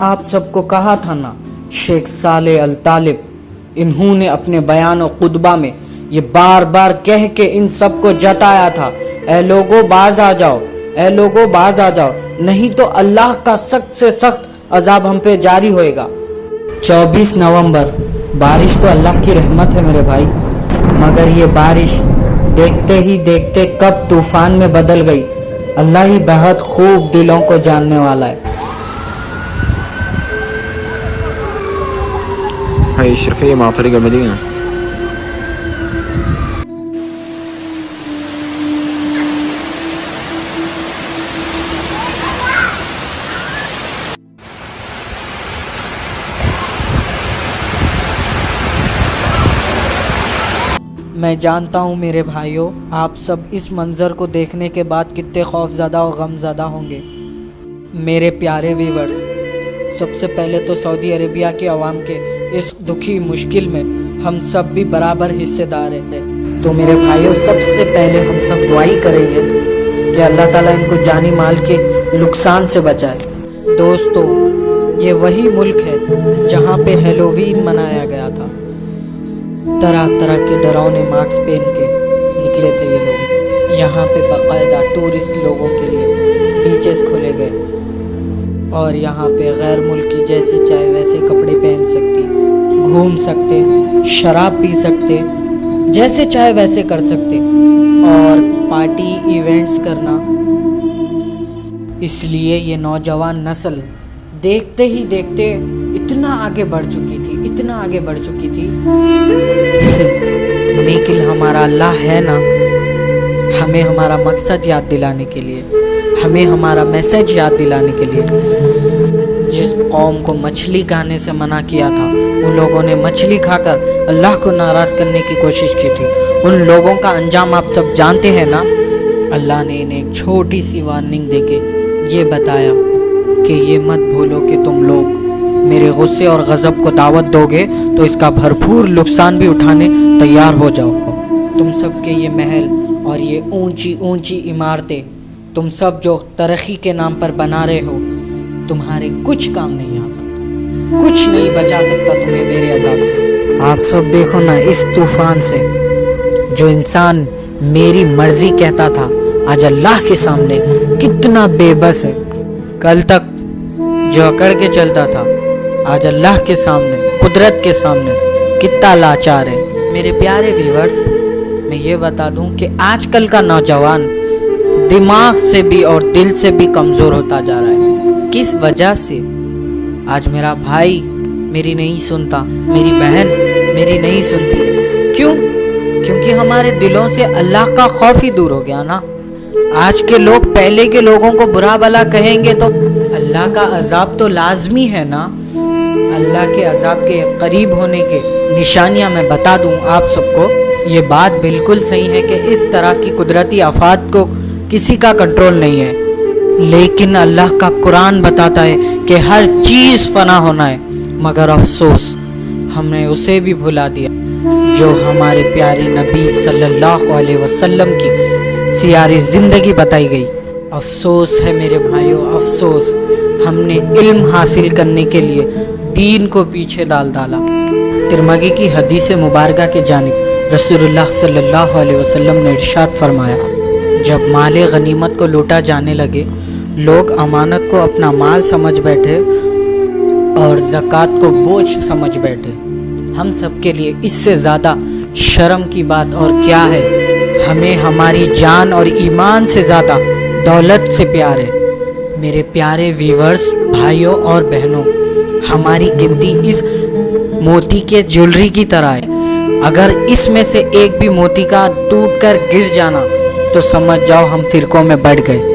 آپ سب کو کہا تھا نا، شیخ صالح الطالب انہوں نے اپنے بیان و خطبہ میں یہ بار بار کہہ کے ان سب کو جتایا تھا، اے لوگوں باز آ جاؤ، اے لوگوں باز آ جاؤ، نہیں تو اللہ کا سخت سے سخت عذاب ہم پہ جاری ہوئے گا۔ 24 نومبر، بارش تو اللہ کی رحمت ہے میرے بھائی، مگر یہ بارش دیکھتے ہی دیکھتے کب طوفان میں بدل گئی، اللہ ہی بہت خوب دلوں کو جاننے والا ہے۔ هاي الشرفية مع طريق المدينة. میں جانتا ہوں میرے بھائیوں، آپ سب اس منظر کو دیکھنے کے بعد کتنے خوف زدہ اور غم زدہ ہوں گے۔ میرے پیارے ویورز، سب سے پہلے تو سعودی عربیہ کے عوام کے اس دکھی مشکل میں ہم سب بھی برابر حصے دار ہیں، تو میرے بھائیوں سب سے پہلے ہم سب دعائی کریں گے کہ اللہ تعالیٰ ان کو جانی مال کے نقصان سے بچائے۔ دوستو، یہ وہی ملک ہے جہاں پہ ہیلووین منایا گیا تھا، طرح طرح کے ڈراؤنے ماسک پہن کے نکلے تھے یہ لوگ۔ یہاں پہ باقاعدہ ٹورسٹ لوگوں کے لیے بیچز کھولے گئے، اور یہاں پہ غیر ملکی جیسے چاہے ویسے کپڑے پہن سکتی، گھوم سکتے، شراب پی سکتے، جیسے چاہے ویسے کر سکتے، اور پارٹی ایونٹس کرنا۔ اس لیے یہ نوجوان نسل دیکھتے ہی دیکھتے اتنا آگے بڑھ چکی تھی، اتنا آگے بڑھ چکی تھی، لیکن ہمارا اللہ ہے نا، ہمیں ہمارا مقصد یاد دلانے کے لیے، ہمیں ہمارا میسج یاد دلانے کے لیے۔ جس قوم کو مچھلی کھانے سے منع کیا تھا، ان لوگوں نے مچھلی کھا کر اللہ کو ناراض کرنے کی کوشش کی تھی، ان لوگوں کا انجام آپ سب جانتے ہیں نا۔ اللہ نے انہیں ایک چھوٹی سی وارننگ دے کے یہ بتایا کہ یہ مت بھولو کہ تم لوگ میرے غصے اور غضب کو دعوت دو گے تو اس کا بھرپور نقصان بھی اٹھانے تیار ہو جاؤ۔ تم سب کے یہ محل اور یہ اونچی اونچی عمارتیں، تم سب جو ترقی کے نام پر بنا رہے ہو، تمہارے کچھ کام نہیں آ سکتا، کچھ نہیں بچا سکتا تمہیں میرے عذاب سے۔ آپ سب دیکھو نا، اس طوفان سے جو انسان میری مرضی کہتا تھا، آج اللہ کے سامنے کتنا بے بس ہے۔ کل تک جو اکڑ کے چلتا تھا، آج اللہ کے سامنے، قدرت کے سامنے کتنا لاچار ہے۔ میرے پیارے ویورز، میں یہ بتا دوں کہ آج کل کا نوجوان دماغ سے بھی اور دل سے بھی کمزور ہوتا جا رہا ہے۔ کس وجہ سے؟ آج میرا بھائی میری نہیں سنتا، میری بہن میری نہیں سنتی، کیوں؟ کیونکہ ہمارے دلوں سے اللہ کا خوف ہی دور ہو گیا نا۔ آج کے لوگ پہلے کے لوگوں کو برا بھلا کہیں گے تو اللہ کا عذاب تو لازمی ہے نا۔ اللہ کے عذاب کے قریب ہونے کے نشانیاں میں بتا دوں آپ سب کو، یہ بات بالکل صحیح ہے کہ اس طرح کی قدرتی آفات کو کسی کا کنٹرول نہیں ہے، لیکن اللہ کا قرآن بتاتا ہے کہ ہر چیز فنا ہونا ہے، مگر افسوس ہم نے اسے بھی بھلا دیا جو ہمارے پیارے نبی صلی اللہ علیہ وسلم کی سیاری زندگی بتائی گئی۔ افسوس ہے میرے بھائیوں، افسوس، ہم نے علم حاصل کرنے کے لیے دین کو پیچھے ڈالا۔ ترمذی کی حدیث مبارکہ کے جانب رسول اللہ صلی اللہ علیہ وسلم نے ارشاد فرمایا، جب مال غنیمت کو لوٹا جانے لگے، لوگ امانت کو اپنا مال سمجھ بیٹھے اور زکوٰۃ کو بوجھ سمجھ بیٹھے۔ ہم سب کے لیے اس سے زیادہ شرم کی بات اور کیا ہے؟ ہمیں ہماری جان اور ایمان سے زیادہ دولت سے پیار ہے۔ میرے پیارے ویورز، بھائیوں اور بہنوں، ہماری گنتی اس موتی کے جیولری کی طرح ہے، اگر اس میں سے ایک بھی موتی کا ٹوٹ کر گر جانا تو سمجھ جاؤ ہم فرقوں میں بٹ گئے۔